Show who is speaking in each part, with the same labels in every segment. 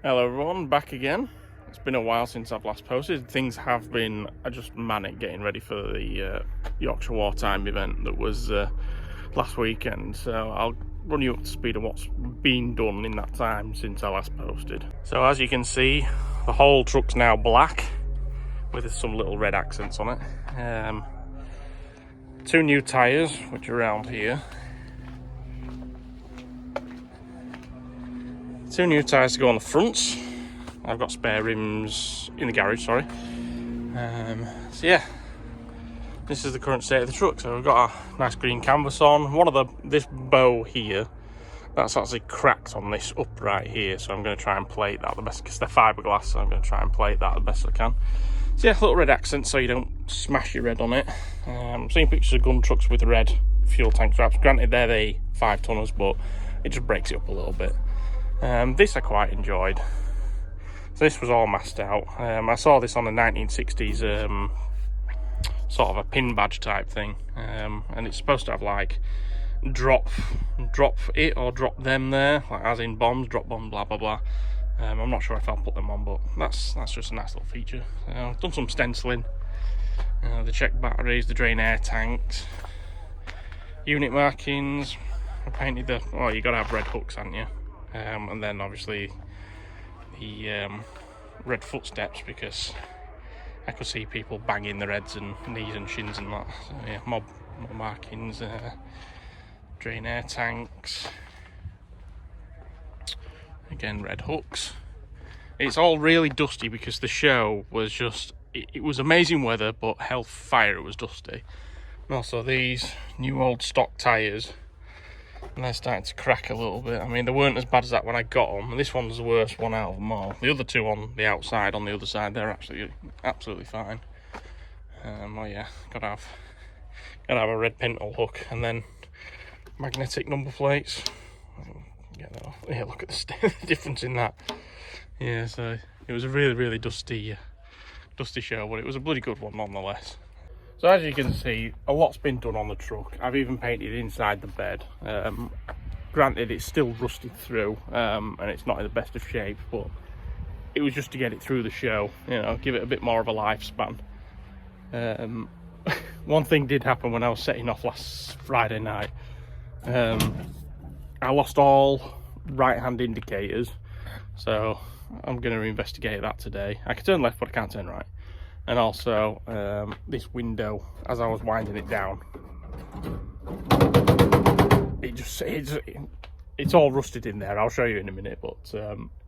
Speaker 1: Hello everyone, back again. It's been a while since I've last posted. Things have been just manic getting ready for the Yorkshire Wartime event that was last weekend. So I'll run you up to speed on what's been done in that time since I last posted. So as you can see, the whole truck's now black with some little red accents on it. 2 new tyres, which are around here. 2 new tyres to go on the fronts. I've got spare rims in the garage, sorry. So yeah, this is the current state of the truck. So we've got a nice green canvas on. This bow here, that's actually cracked on this upright here. So I'm going to try and plate that the best, because they're fiberglass. So I'm going to try and plate that the best I can. So yeah, little red accent so you don't smash your red on it. I'm seeing pictures of gun trucks with red fuel tank straps. Granted, they're the 5-tonners, but it just breaks it up a little bit. This I quite enjoyed. So this was all masked out. I saw this on the 1960s sort of a pin badge type thing, and it's supposed to have like drop it or drop them there, like as in bombs, drop bomb, blah blah blah. I'm not sure if I'll put them on, but that's just a nice little feature. I've done some stenciling, the check batteries, the drain air tanks, unit markings. I painted you got to have red hooks, haven't you? And then obviously the red footsteps, because I could see people banging their heads and knees and shins and that. So yeah, mob markings, drain air tanks, again red hooks. It's all really dusty because the show was just, it was amazing weather, but hell fire, it was dusty. And also these new old stock tyres, and they're starting to crack a little bit. I mean, they weren't as bad as that when I got them. This one's the worst one out of them all. The other 2 on the outside, on the other side, they're absolutely fine. Oh yeah, gotta have a red pintle hook, and then magnetic number plates. Get that off. Yeah, look at the difference in that. Yeah, so it was a really dusty show, but it was a bloody good one nonetheless. So as you can see, a lot's been done on the truck. I've even painted inside the bed. Granted, it's still rusted through, and it's not in the best of shape, but it was just to get it through the show, give it a bit more of a lifespan. One thing did happen when I was setting off last Friday night. I lost all right-hand indicators, so I'm going to investigate that today. I can turn left, but I can't turn right. And also this window, as I was winding it down, it's all rusted in there. I'll show you in a minute, but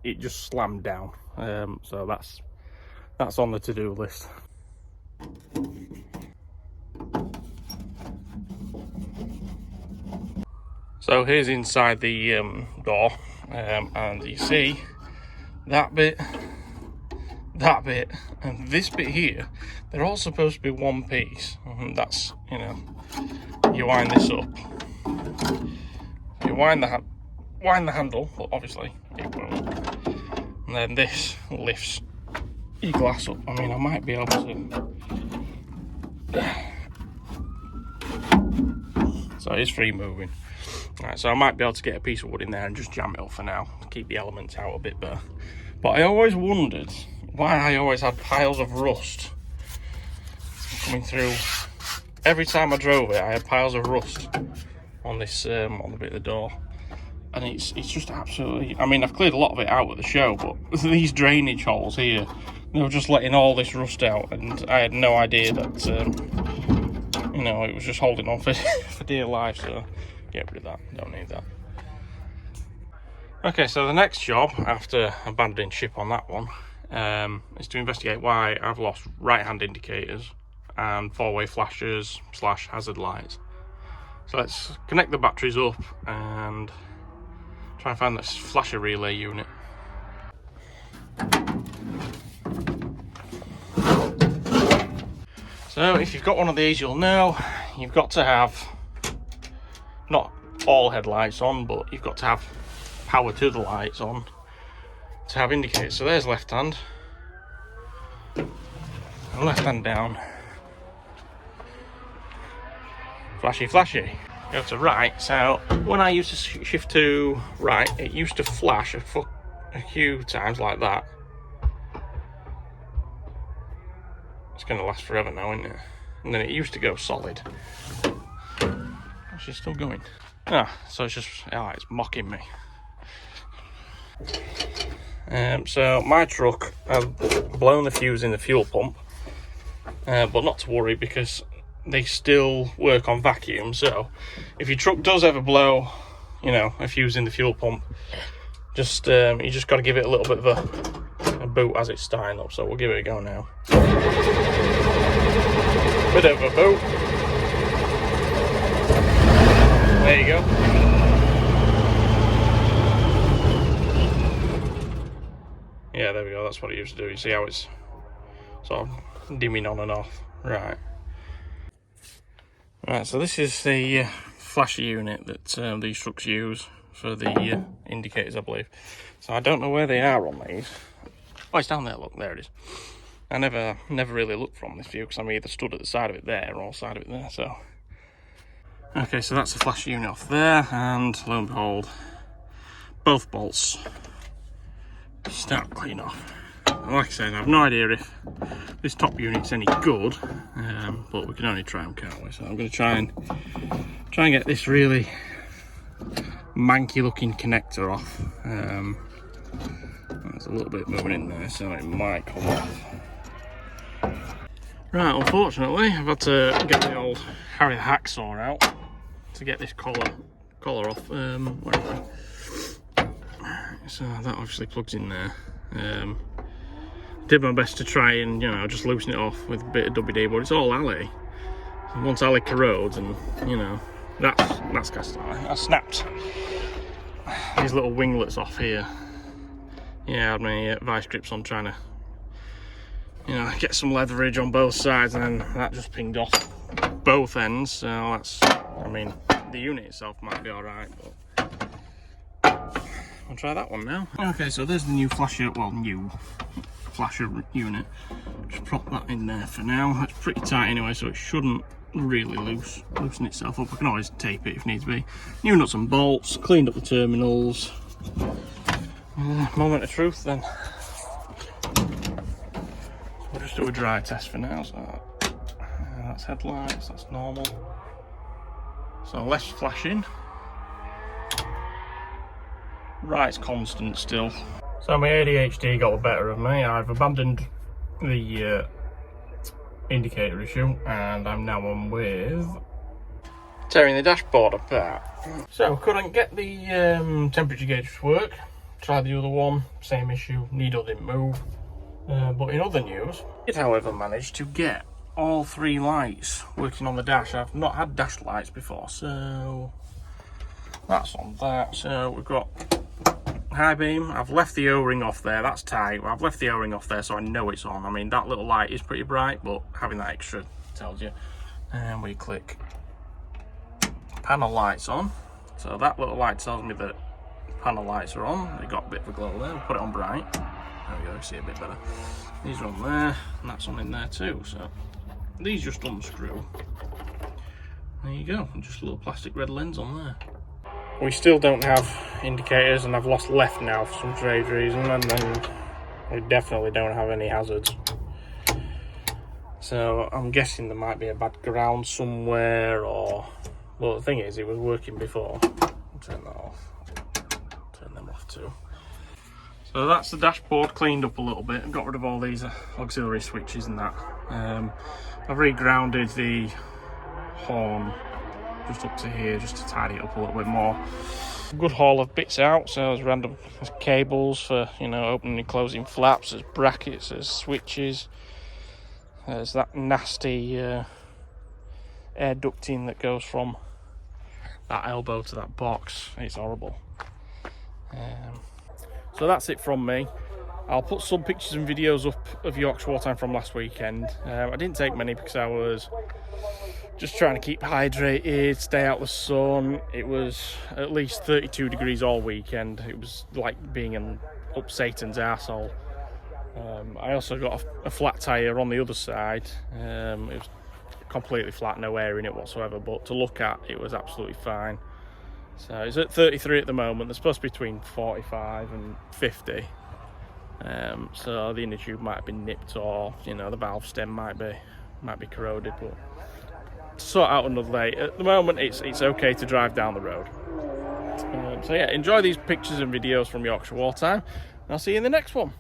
Speaker 1: it just slammed down. So that's on the to-do list. So here's inside the door, and you see that bit, and this bit here, they're all supposed to be one piece. And that's, you wind this up, you wind the handle, but obviously it won't, and then this lifts your glass up. I mean, I might be able to, so it's free moving. Right, so I might be able to get a piece of wood in there and just jam it up for now to keep the elements out a bit better. But I always wondered why I always had piles of rust coming through. Every time I drove it, I had piles of rust on this, on the bit of the door. And it's just absolutely, I mean, I've cleared a lot of it out at the show, but these drainage holes here, they were just letting all this rust out, and I had no idea that, it was just holding on for dear life, so get rid of that, don't need that. Okay, so the next job, after abandoning ship on that one, is to investigate why I've lost right-hand indicators and 4-way flashers / hazard lights. So let's connect the batteries up and try and find this flasher relay unit. So if you've got one of these, you'll know you've got to have not all headlights on, but you've got to have power to the lights on to have indicators. So there's left hand, and left hand down, flashy. Go to right. So when I used to shift to right, it used to flash a a few times like that, it's going to last forever now, isn't it? And then it used to go solid. She's still going. So it's just, it's mocking me. So my truck, I've blown the fuse in the fuel pump, but not to worry because they still work on vacuum. So if your truck does ever blow, a fuse in the fuel pump, just you just got to give it a little bit of a boot as it's starting up. So we'll give it a go now. Bit of a boot. There you go. Yeah, there we go. That's what it used to do. You see how it's sort of dimming on and off. Right. Right, so this is the flasher unit that these trucks use for the indicators, I believe. So I don't know where they are on these. Oh, it's down there. Look, there it is. I never really looked from this view because I'm either stood at the side of it there or side of it there. So, okay, so that's the flasher unit off there, and lo and behold, both bolts start clean off. Like I said, I have no idea if this top unit's any good, but we can only try them, can't we? So I'm going to try and get this really manky looking connector off. There's a little bit moving in there, so it might come off. Right, unfortunately, I've had to get the old Harry the Hacksaw out to get this collar off. Where is it? So that obviously plugs in there. Did my best to try and just loosen it off with a bit of WD, but it's all alley. And once alley corrodes, and that's cast iron. I snapped these little winglets off here. Yeah, I had my vice grips on trying to get some leverage on both sides, and then that just pinged off both ends. So that's, the unit itself might be all right, but I'll try that one now. Okay, so there's the new flasher unit. Just prop that in there for now. It's pretty tight anyway, so it shouldn't really loosen itself up. I can always tape it if needs be. New nuts and bolts, cleaned up the terminals. Moment of truth then. We'll just do a dry test for now. So that's headlights, that's normal. So less flashing. Right, it's constant still. So my ADHD got the better of me. I've abandoned the indicator issue, and I'm now on with tearing the dashboard apart. So couldn't get the temperature gauge to work. Tried the other one, same issue, needle didn't move. But in other news, I did however manage to get all three lights working on the dash. I've not had dash lights before, so that's on that. So we've got high beam. I've left the O-ring off there, that's tight. I've left the O-ring off there so I know it's on. That little light is pretty bright, but having that extra tells you. And we click panel lights on. So that little light tells me that panel lights are on. They got a bit of a glow there. We'll put it on bright. There we go, you see a bit better. These are on there, and that's on in there too. So these just unscrew. There you go, and just a little plastic red lens on there. We still don't have indicators, and I've lost left now for some strange reason, and then we definitely don't have any hazards. So I'm guessing there might be a bad ground somewhere, or well, the thing is, it was working before. I'll turn that off. Turn them off too. So that's the dashboard cleaned up a little bit. I've got rid of all these auxiliary switches and that. I've re-grounded the horn just up to here just to tidy it up a little bit more. Good haul of bits out. So there's random cables for opening and closing flaps. There's brackets. There's switches. There's that nasty air ducting that goes from that elbow to that box. It's horrible. So that's it from me. I'll put some pictures and videos up of Yorkshire Wartime from last weekend. I didn't take many because I was just trying to keep hydrated, stay out of the sun. It was at least 32 degrees all weekend. It was like being up Satan's arsehole. I also got a flat tyre on the other side. It was completely flat, no air in it whatsoever, but to look at, it was absolutely fine. So it's at 33 at the moment. They're supposed to be between 45 and 50. So the inner tube might have been nipped, or the valve stem might be corroded. But to sort out another day. At the moment, it's okay to drive down the road. So yeah, enjoy these pictures and videos from Yorkshire Wartime, and I'll see you in the next one.